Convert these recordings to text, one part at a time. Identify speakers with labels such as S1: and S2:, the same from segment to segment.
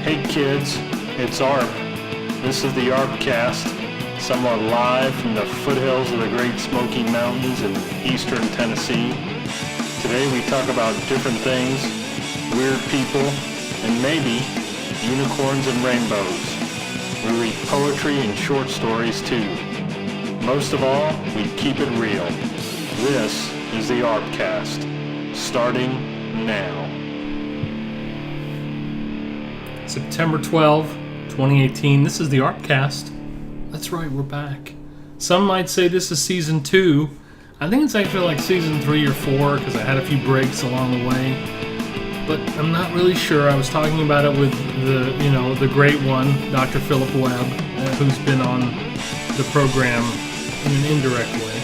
S1: Hey kids, it's Arp. This is the ArpCast, somewhat live from the foothills of the Great Smoky Mountains in eastern Tennessee. Today we talk about different things, weird people, and maybe unicorns and rainbows. We read poetry and short stories too. Most of all, we keep it real. This is the ArpCast, starting now.
S2: September 12, 2018. This is the ArpCast. That's right, we're back. Some might say this is season 2. I think it's actually like season 3 or 4 because I had a few breaks along the way. But I'm not really sure. I was talking about it with the great one, Dr. Philip Webb, who's been on the program in an indirect way.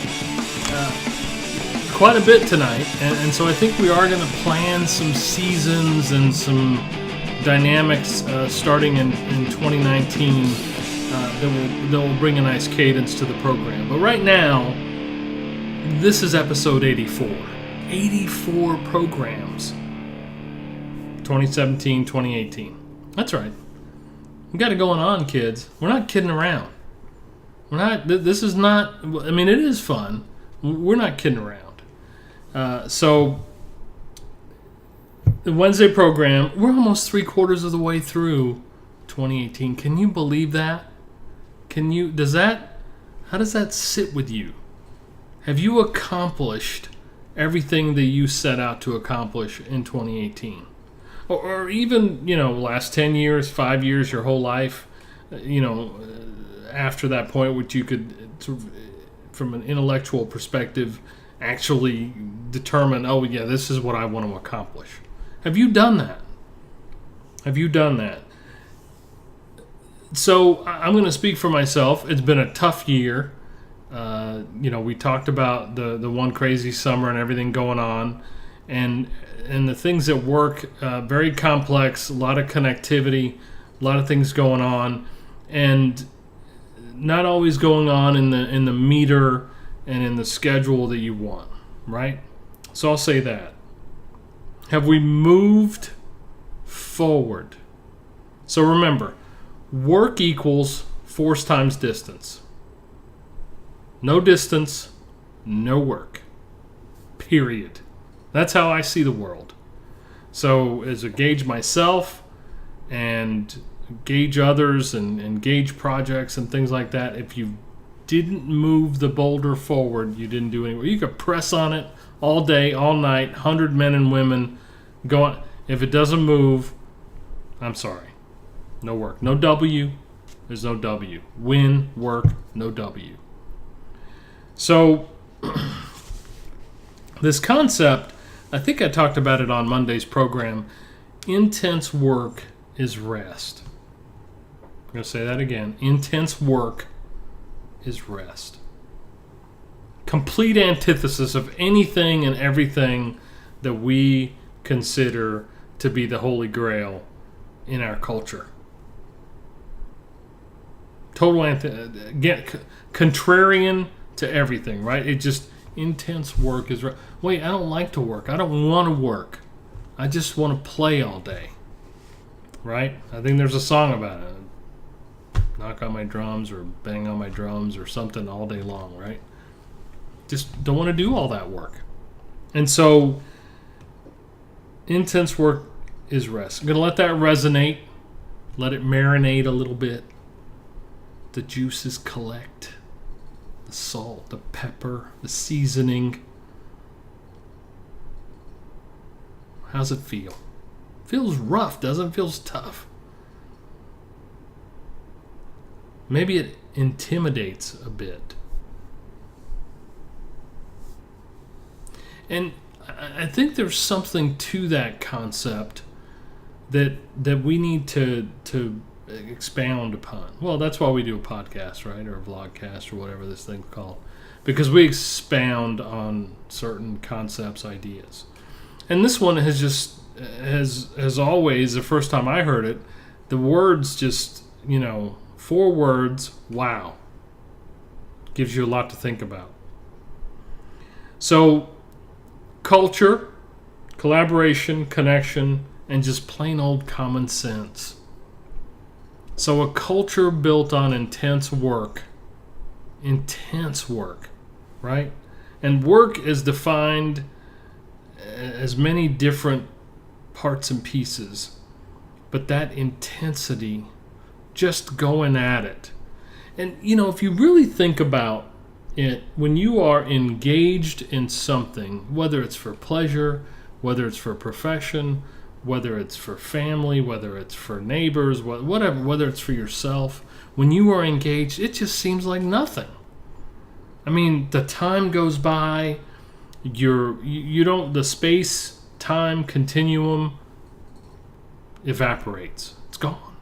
S2: Quite a bit tonight, and so I think we are going to plan some seasons and some dynamics starting in 2019 that will bring a nice cadence to the program. But right now, this is episode 84. 84 programs. 2017, 2018. That's right. We got it going on, kids. We're not kidding around. This is not, I mean, it is fun. We're not kidding around. So the Wednesday program, we're almost 3/4 of the way through 2018. Can you believe that? How does that sit with you? Have you accomplished everything that you set out to accomplish in 2018? Or even, last 10 years, 5 years, your whole life, after that point, which you could, from an intellectual perspective, actually determine, oh yeah, this is what I want to accomplish. Have you done that? So I'm going to speak for myself. It's been a tough year. We talked about the one crazy summer and everything going on, and the things at work, very complex, a lot of connectivity, a lot of things going on, and not always going on in the meter and in the schedule that you want, right? So I'll say that. Have we moved forward? So remember, work equals force times distance. No distance, no work. Period. That's how I see the world. So as I gauge myself and gauge others and gauge projects and things like that, if you didn't move the boulder forward, you didn't do anything. You could press on it all day, all night, 100 men and women going. If it doesn't move, I'm sorry. No work. No W. There's no W. Win, work, no W. So this concept, I think I talked about it on Monday's program. Intense work is rest. I'm going to say that again. Intense work is rest. Complete antithesis of anything and everything that we consider to be the holy grail in our culture. Total contrarian to everything, right? It just, intense work is rest. Wait, I don't like to work. I don't want to work. I just want to play all day, right? I think there's a song about it. Knock on my drums or bang on my drums or something all day long, right? Just don't want to do all that work. And so intense work is rest. I'm going to let that resonate. Let it marinate a little bit. The juices collect. The salt, the pepper, the seasoning. How's it feel? Feels rough, doesn't it? Feels tough. Maybe it intimidates a bit. And I think there's something to that concept that we need to expound upon. Well, that's why we do a podcast, right? Or a vlogcast or whatever this thing's called. Because we expound on certain concepts, ideas. And this one has always, the first time I heard it, the words just, 4 words, wow. Gives you a lot to think about. So, culture, collaboration, connection, and just plain old common sense. So a culture built on intense work, right? And work is defined as many different parts and pieces, but that intensity, just going at it. And if you really think about it, when you are engaged in something, whether it's for pleasure, whether it's for profession, whether it's for family, whether it's for neighbors, whatever, whether it's for yourself, when you are engaged, it just seems like nothing. I mean, the time goes by, the space-time continuum evaporates. It's gone.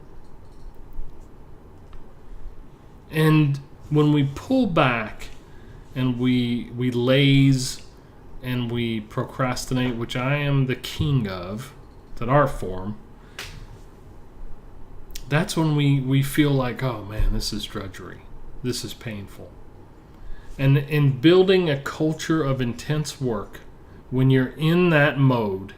S2: And when we pull back and we laze and we procrastinate, which I am the king of, it's an art form, that's when we feel like, oh man, this is drudgery. This is painful. And in building a culture of intense work, when you're in that mode,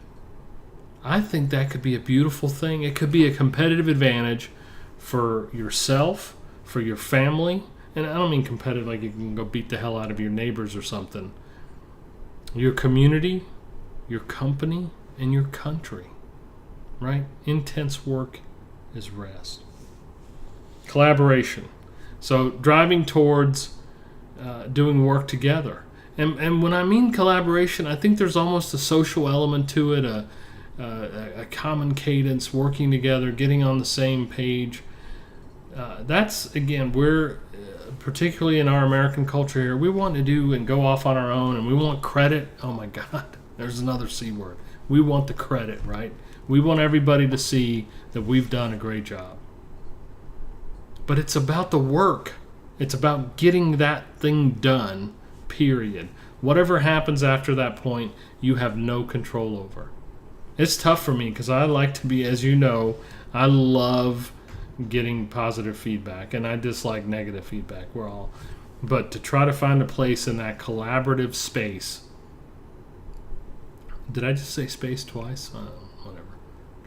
S2: I think that could be a beautiful thing. It could be a competitive advantage for yourself, for your family. And I don't mean competitive like you can go beat the hell out of your neighbors or something. Your community, your company, and your country, right? Intense work is rest. Collaboration. So driving towards doing work together. And when I mean collaboration, I think there's almost a social element to it, a common cadence, working together, getting on the same page. That's, again, we're, particularly in our American culture here, we want to do and go off on our own, and we want credit. Oh my God, there's another C word. We want the credit, right? We want everybody to see that we've done a great job. But it's about the work. It's about getting that thing done, period. Whatever happens after that point, you have no control over. It's tough for me because I like to be, as you know, I love getting positive feedback and I dislike negative feedback. But to try to find a place in that collaborative space. Did I just say space twice? Whatever.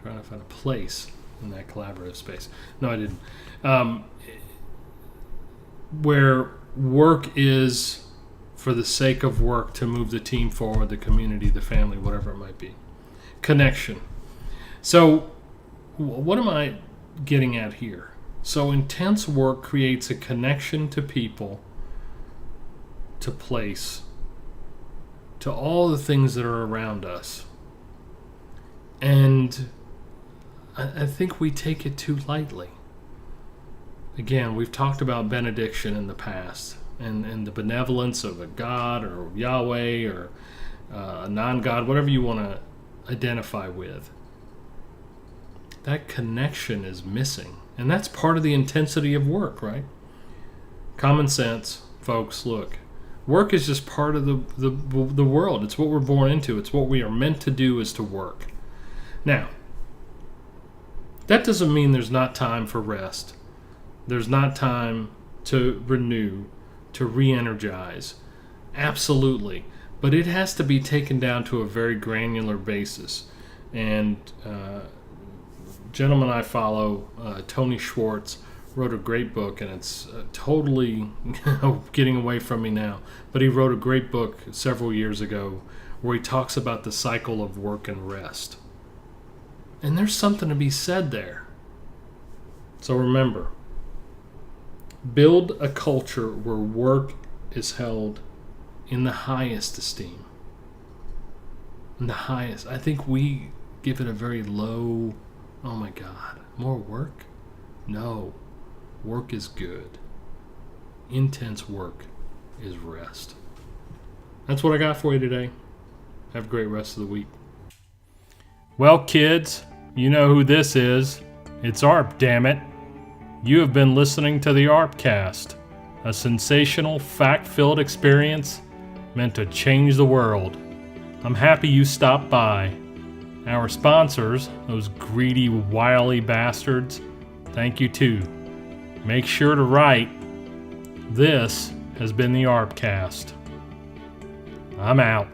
S2: Trying to find a place in that collaborative space. No, I didn't. Where work is for the sake of work to move the team forward, the community, the family, whatever it might be. Connection. So what am I getting at here? So intense work creates a connection to people, to place, to all the things that are around us. And I think we take it too lightly. Again, we've talked about benediction in the past and the benevolence of a God or Yahweh or a non-God, whatever you want to identify with. That connection is missing. And that's part of the intensity of work, right? Common sense, folks, look. Work is just part of the world. It's what we're born into. It's what we are meant to do, is to work. Now, that doesn't mean there's not time for rest. There's not time to renew, to re-energize. Absolutely. But it has to be taken down to a very granular basis. And a gentleman I follow, Tony Schwartz, wrote a great book, and it's totally getting away from me now. But he wrote a great book several years ago where he talks about the cycle of work and rest. And there's something to be said there. So remember, build a culture where work is held in the highest esteem. In the highest. I think we give it a very low, oh my God, more work? No. Work is good. Intense work is rest. That's what I got for you today. Have a great rest of the week. Well, kids, you know who this is. It's ARP, damn it. You have been listening to the ArpCast, a sensational, fact-filled experience meant to change the world. I'm happy you stopped by. Our sponsors, those greedy, wily bastards, thank you too. Make sure to write, this has been the ArpCast. I'm out.